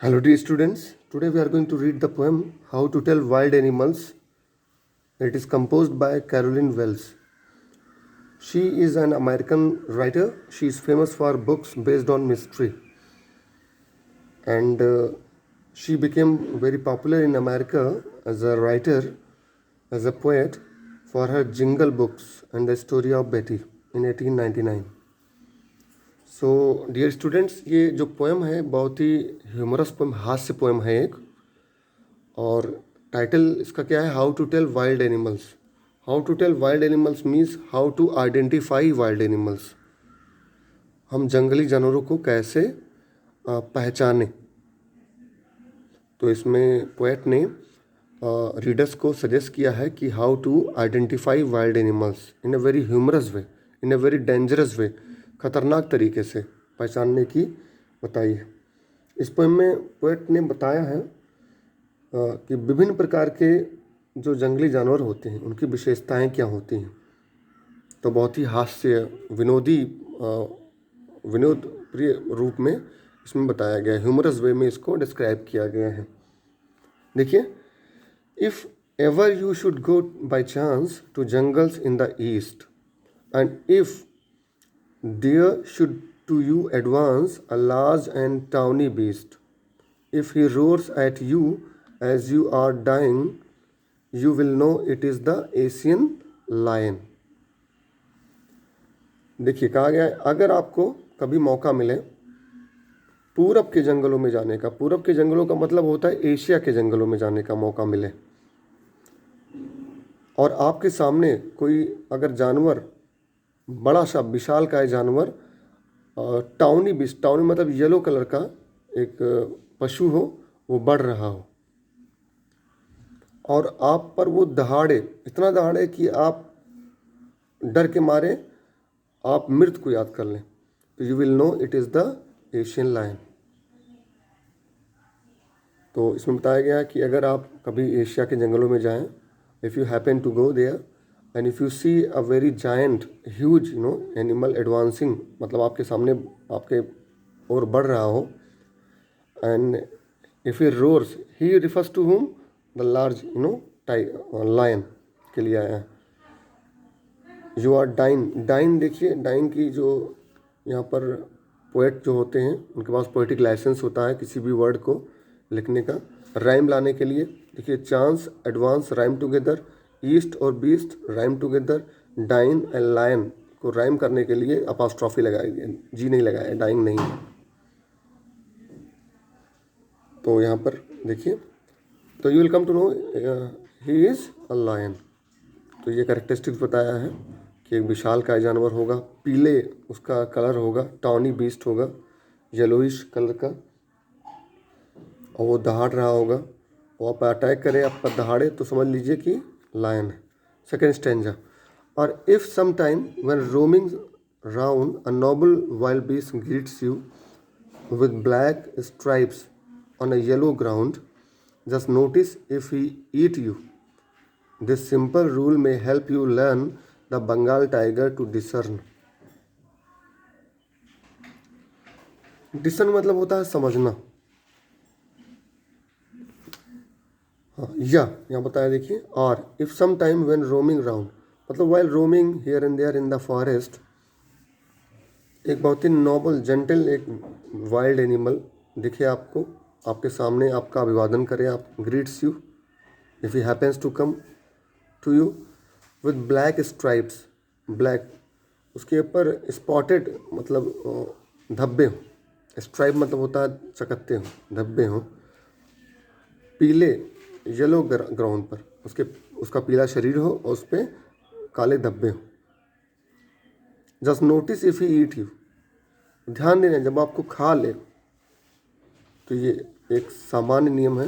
Hello, dear students. Today we are going to read the poem How to Tell Wild Animals. It is composed by Caroline Wells. She is an American writer. She is famous for books based on mystery. And she became very popular in America as a writer, as a poet, for her Jingle Books and the Story of Betty in 1899. So dear students, ये जो poem है बहुत ही humorous poem, हास्य poem है एक। और title इसका क्या है? How to tell wild animals. How to tell wild animals means how to identify wild animals. हम जंगली जानवरों को कैसे पहचानें। तो इसमें पोएट ने रीडर्स को सजेस्ट किया है कि how to identify wild animals in a very humorous way, in a very dangerous way, खतरनाक तरीके से पहचानने की बताई है। इस पोएम में पोएट ने बताया है कि विभिन्न प्रकार के जो जंगली जानवर होते हैं उनकी विशेषताएं क्या होती हैं। तो बहुत ही हास्य विनोदी विनोद प्रिय रूप में इसमें बताया गया है, ह्यूमरस वे में इसको डिस्क्राइब किया गया है। देखिए, if ever you should go by chance to jungles in the east and if there should to you advance a large and tawny beast. If he roars at you as you are dying, you will know it is the Asian lion. देखिए, कहा गया है अगर आपको कभी मौका मिले पूरब के जंगलों में जाने का, पूरब के जंगलों का मतलब होता है एशिया के जंगलों में जाने का मौका मिले, और आपके सामने कोई अगर जानवर, बड़ा सा विशालकाय जानवर, टाउनी बीस्ट, टाउनी मतलब येलो कलर का एक पशु हो, वो बढ़ रहा हो और आप पर वो दहाड़े, इतना दहाड़े कि आप डर के मारे आप मृत को याद कर लें, तो you will know it is the Asian lion. तो इसमें बताया गया है कि अगर आप कभी एशिया के जंगलों में जाएं, if you happen to go there and if you see a very giant huge animal advancing, मतलब आपके सामने आपके और बढ़ रहा हो, and if he roars, he refers to whom, the large lion के लिए आया है। यू आर डाइन, डाइन देखिए, डाइन की जो यहाँ पर पोएट जो होते हैं उनके पास पोएटिक लाइसेंस होता है किसी भी वर्ड को लिखने का, राइम लाने के लिए। देखिए, chance, advance rhyme together, east और beast rhyme together, dine and lion को राइम करने के लिए अपॉस्ट्रॉफी लगाई गई, जी नहीं लगाया, डाइन नहीं है। तो यहाँ पर देखिए, तो you will come to know he is a lion. तो ये कैरेक्टरिस्टिक्स बताया है कि एक विशालकाय जानवर होगा, पीले उसका कलर होगा, टाउनी बीस्ट होगा, येलोइश कलर का, और वो दहाड़ रहा होगा, वो आप अटैक करे, आप पर दहाड़े तो समझ लीजिए कि लायन है। सेकेंड स्टेंजा, और if some time when roaming round a noble wild beast greets you with black stripes on a yellow ground, just notice if he eat you. This simple rule may help you learn the Bengal tiger to discern. Discern मतलब होता है समझना। हाँ, या यहाँ बताया देखिए, और if some time when roaming round, मतलब while roaming here and there in the forest, एक बहुत ही नॉबल जेंटल एक वाइल्ड एनिमल दिखे आपको, आपके सामने आपका अभिवादन करे, आप greets you, if he happens to come to you with black stripes, black उसके ऊपर स्पॉटेड मतलब धब्बे हों, स्ट्राइप मतलब होता है चकत्ते हों, धब्बे हों, पीले येलो ग्राउंड पर, उसका पीला शरीर हो और उस पर काले धब्बे हो। Just notice if he eat you, ध्यान देना जब आपको खा ले। तो ये एक सामान्य नियम है।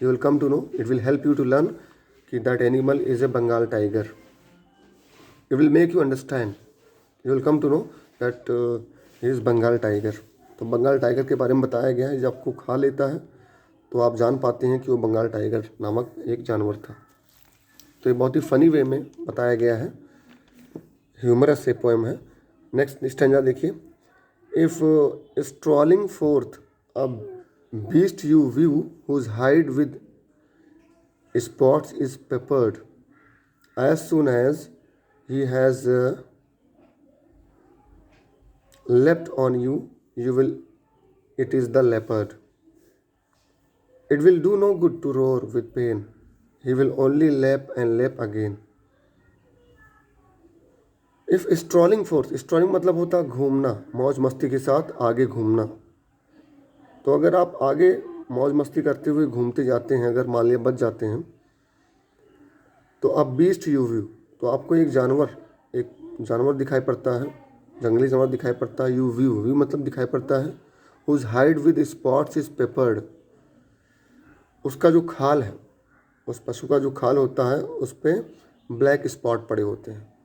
You will come to know, it will help you to learn कि that animal is a Bengal tiger. It will make you understand, you will come to know that he is Bengal tiger. तो बंगाल टाइगर के बारे में बताया गया है, जब आपको खा लेता है तो आप जान पाते हैं कि वो बंगाल टाइगर नामक एक जानवर था। तो ये बहुत ही फनी वे में बताया गया है, ह्यूमरस से पोएम है। नेक्स्ट स्टैंजा देखिए, if strolling fourth a beast you view, whose hide with spots is peppered. As soon as he has leapt on you, you will. It is the leopard. It will do no good to roar with pain. He will only lap and lap again. If strolling fourth, strolling मतलब होता है घूमना, मौज मस्ती के साथ आगे घूमना। तो अगर आप आगे मौज मस्ती करते हुए घूमते जाते हैं, अगर मान लिया बच जाते हैं, तो अब बीस्ट यू व्यू, तो आपको एक जानवर दिखाई पड़ता है, जंगली जानवर दिखाई पड़ता है। यू व्यू मतलब दिखाई पड़ता है। Whose hide with spots is peppered, उसका जो खाल है, उस पशु का जो खाल होता है उस पर ब्लैक स्पॉट पड़े होते हैं।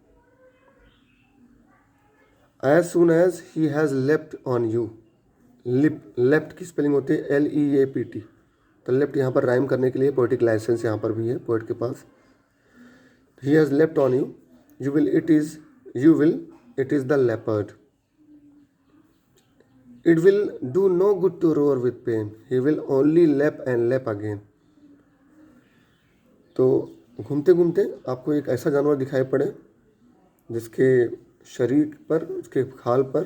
As soon as he has left on you, leapt की स्पेलिंग होती है LEAPT। तो लेफ्ट यहाँ पर राइम करने के लिए पोएटिक लाइसेंस यहाँ पर भी है पोएट के पास। He has left on you, you will it is the leopard. It will do no good to roar with pain, he will only lap and lap again. तो घूमते घूमते आपको एक ऐसा जानवर दिखाई पड़े जिसके शरीर पर, उसके खाल पर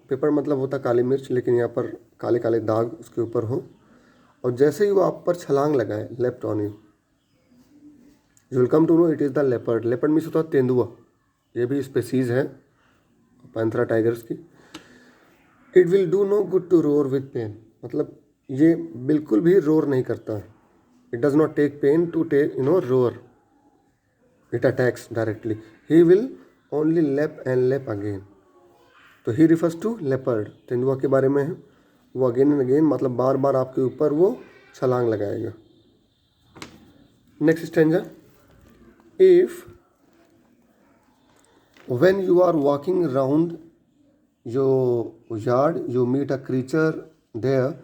पेपर मतलब होता काली मिर्च, लेकिन यहाँ पर काले काले दाग उसके ऊपर हो, और जैसे ही वो आप पर छलांग लगाए, leapt on you, you will come to know it is the leopard. Leopard means होता है तेंदुआ, ये भी स्पेसीज़ है पैंथरा टाइगर्स की। It will do no good to roar with pain, मतलब ये बिल्कुल भी रोर नहीं करता है। It does not take pain to take roar, it attacks directly. He will only lap and lap again. तो ही रिफर्स टू लेपर्ड, तेंदुआ के बारे में है। वो अगेन एंड अगेन मतलब बार बार आपके ऊपर वो छलांग लगाएगा। Next stanza, if when you are walking round your yard you meet a creature there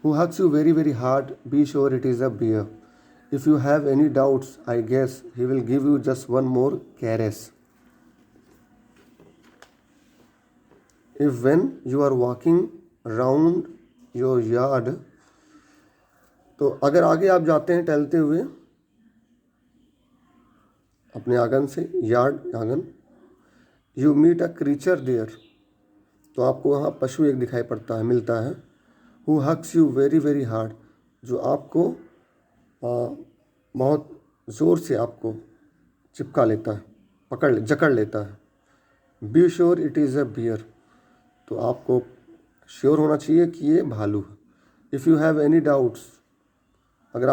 who hugs you very very hard, be sure it is a bear. If you have any doubts, I guess he will give you just one more caress. If when you are walking round your yard, तो अगर आगे आप जाते हैं टहलते हुए अपने आंगन से, यार्ड आंगन, you meet a creature there, तो आपको वहाँ पशु एक दिखाई पड़ता है, मिलता है। Who hugs you very very hard, जो आपको बहुत ज़ोर से आपको चिपका लेता है, जकड़ लेता है। Be sure it is a bear, तो आपको श्योर होना चाहिए कि ये भालू है। If you have any doubts, अगर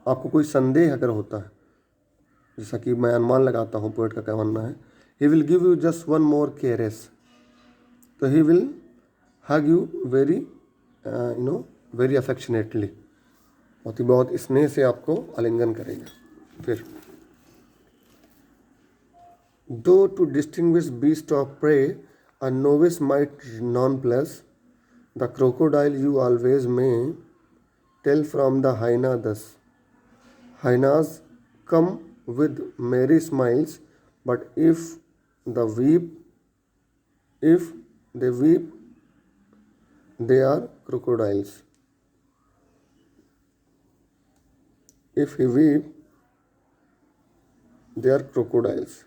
आपको कोई संदेह अगर होता है, जैसा कि मैं अनुमान लगाता हूँ, पोएट का क्या मानना है, he will give you just one more caress, तो he will hug you very very affectionately, बहुत स्नेह से आपको आलिंगन करेगा। फिर though to distinguish beast of prey a novice might nonplus, the crocodile you always may tell from the hyena thus, hyenas come with merry smiles, but if they weep they are crocodiles. If he weep, they are crocodiles.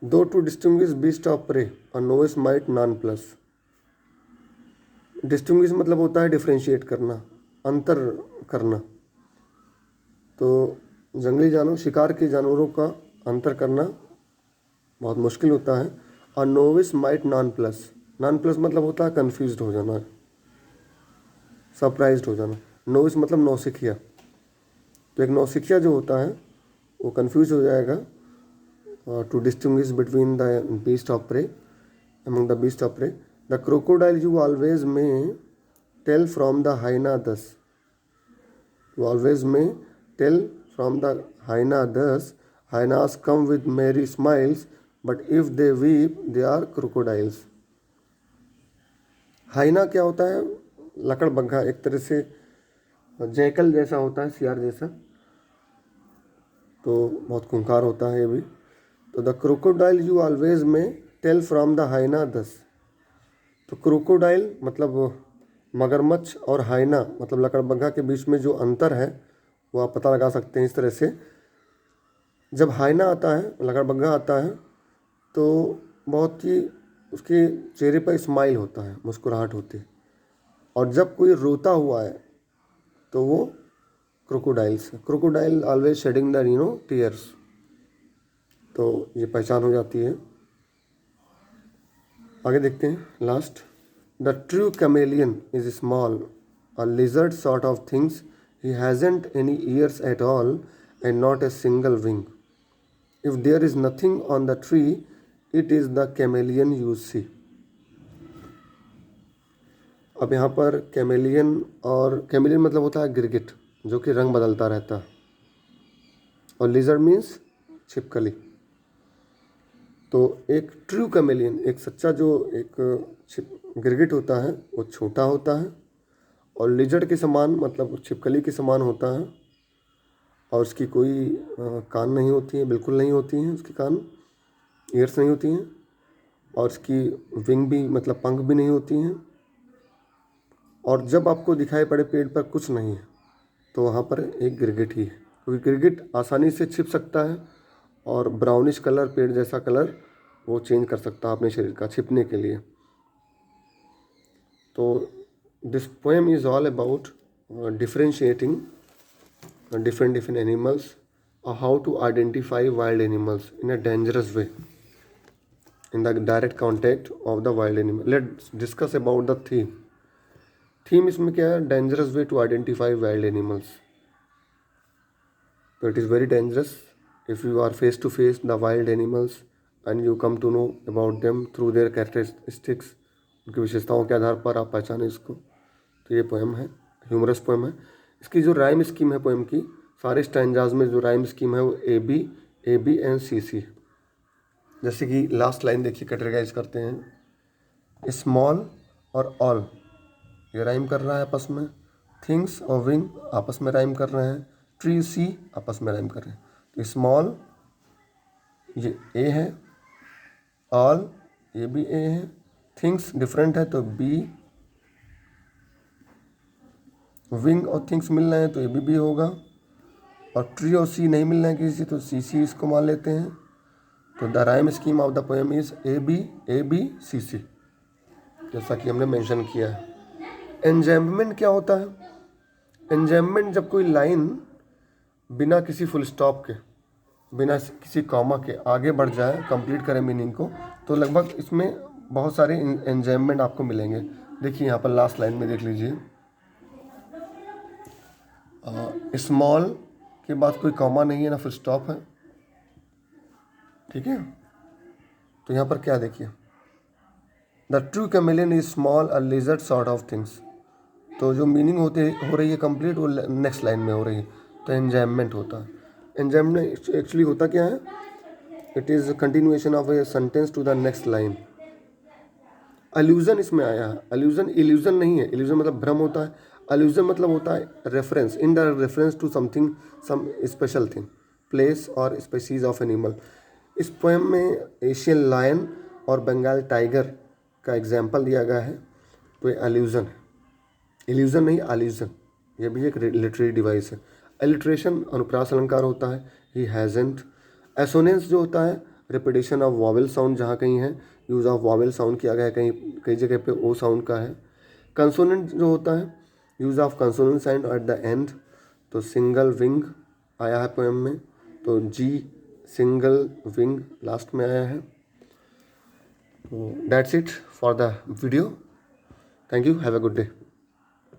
Though to distinguish beast of prey, a novice might none plus. Distinguish मतलब होता है differentiate करना, अंतर करना। तो जंगली जानवर, शिकार के जानवरों का अंतर करना बहुत मुश्किल होता है। अ novice might non plus, non plus मतलब होता है कन्फ्यूज्ड हो जाना, सरप्राइज्ड हो जाना। नोविस मतलब नौसिखिया, तो एक नौसिखिया जो होता है वो कन्फ्यूज हो जाएगा। To distinguish between the beast of prey, among the beast of prey, the crocodile you always may tell from the hyena thus, you always may tell from the hyena thus, hyenas come with merry smiles, but if they weep they are crocodiles. Hyena क्या होता है? लकड़बग्घा, एक तरह से jackal जैसा होता है, सियार जैसा, तो बहुत खूंखार होता है ये भी। तो the crocodile you always may tell from the hyena दस, तो क्रोकोडाइल मतलब मगरमच्छ और हाइना मतलब लकड़बग्घा के बीच में जो अंतर है वो आप पता लगा सकते हैं इस तरह से। जब हाइना आता है, लकड़बग्घा आता है, तो बहुत ही उसके चेहरे पर स्माइल होता है, मुस्कुराहट होती है। और जब कोई रोता हुआ है तो वो क्रोकोडाइल्स है। Crocodile always shedding the tears. तो ये पहचान हो जाती है। आगे देखते हैं last. The true chameleon is small, a lizard sort of things, he hasn't any ears at all and not a single wing. If there is nothing on the tree it is the chameleon you see. अब यहाँ पर chameleon, और chameleon मतलब होता है गिरगिट जो कि रंग बदलता रहता है, और लिजर्ड मीन्स छिपकली। तो एक ट्रू कैमेलियन, एक सच्चा जो एक गिरगिट होता है वो छोटा होता है और लिजर्ड के समान मतलब छिपकली के समान होता है, और उसकी कोई कान नहीं होती है, बिल्कुल नहीं होती हैं उसकी कान, ईयर्स नहीं होती हैं, और उसकी विंग भी मतलब पंख भी नहीं होती हैं। और जब आपको दिखाई पड़े पेड़ पर कुछ नहीं है तो वहाँ पर एक गिरगिट ही है, क्योंकि गिरगिट आसानी से छिप सकता है और ब्राउनिश कलर, पेड़ जैसा कलर वो चेंज कर सकता है अपने शरीर का छिपने के लिए। तो this poem is all about differentiating different animals, or how to identify wild animals in a dangerous way in the direct contact of the wild animal. Let's discuss about the theme. Theme इसमें क्या है? Dangerous way to identify wild animals. So it is very dangerous if you are face to face the wild animals and you come to know about them through their characteristics. उनकी विशेषताओं के आधार पर आप पहचानें इसको। तो ये पोएम है, ह्यूमरस पोएम है। इसकी जो राइम स्कीम है पोएम की, सारे स्टैंजाज में जो राइम स्कीम है वो ए बी एंड सी सी है। जैसे कि लास्ट लाइन देखिए, कैटेगराइज करते हैं। स्मॉल और ऑल ये राइम कर रहा है आपस में, थिंग्स और विंग आपस में राइम कर रहे हैं, ट्री सी आपस में राइम कर रहे हैं। तो स्मॉल ये ए है, ऑल ये भी ए है, थिंग्स डिफरेंट है तो बी, विंग और थिंग्स मिल रहे हैं तो ए बी होगा, और ट्री और सी नहीं मिल रहे हैं किसी से तो सी इसको मान लेते हैं। तो the rhyme scheme of the poem is A B C C, जैसा कि हमने मेंशन किया है। एंजैम्बमेंट क्या होता है? एंजैम्बमेंट जब कोई लाइन बिना किसी फुल स्टॉप के, बिना किसी कॉमा के आगे बढ़ जाए, कंप्लीट करे मीनिंग को, तो लगभग इसमें बहुत सारे एंजैम्बमेंट आपको मिलेंगे। देखिए यहाँ पर लास्ट लाइन में देख लीजिए, स्मॉल के बाद कोई कॉमा नहीं है ना फुल स्टॉप है, ठीक है। तो यहाँ पर क्या देखिए, the true chameleon is small a lizard sort of things. तो जो मीनिंग हो रही है कंप्लीट वो नेक्स्ट लाइन में हो रही है, तो एंजैम्बमेंट होता है। एंजैम्बमेंट एक्चुअली होता क्या है? It is continuation of a sentence to the next line. Allusion इसमें आया है। अलूजन इल्यूजन नहीं है, इल्यूजन मतलब भ्रम होता है, अलूजन मतलब होता है reference, indirect reference to something, some special thing, place और स्पीसीज ऑफ एनिमल। इस पोएम में एशियन लायन और बंगाल टाइगर का एग्जाम्पल दिया गया है, तो ये अलूजन है, इल्यूजन नहीं अलूजन। ये भी एक लिटरेरी डिवाइस है। एलिट्रेशन अनुप्रास अलंकार होता है, ही हैजेंट। एसोनेंस जो होता है रिपीटेशन ऑफ वॉवेल साउंड, जहाँ कहीं है यूज़ ऑफ वॉवेल साउंड किया गया है, कहीं कई जगह पे ओ साउंड का है। कंसोनेंट जो होता है use of consonant sound at the end, तो सिंगल विंग आया है पोएम में, तो जी सिंगल विंग लास्ट में आया है। तो that's it for the video. Thank you, have a good day.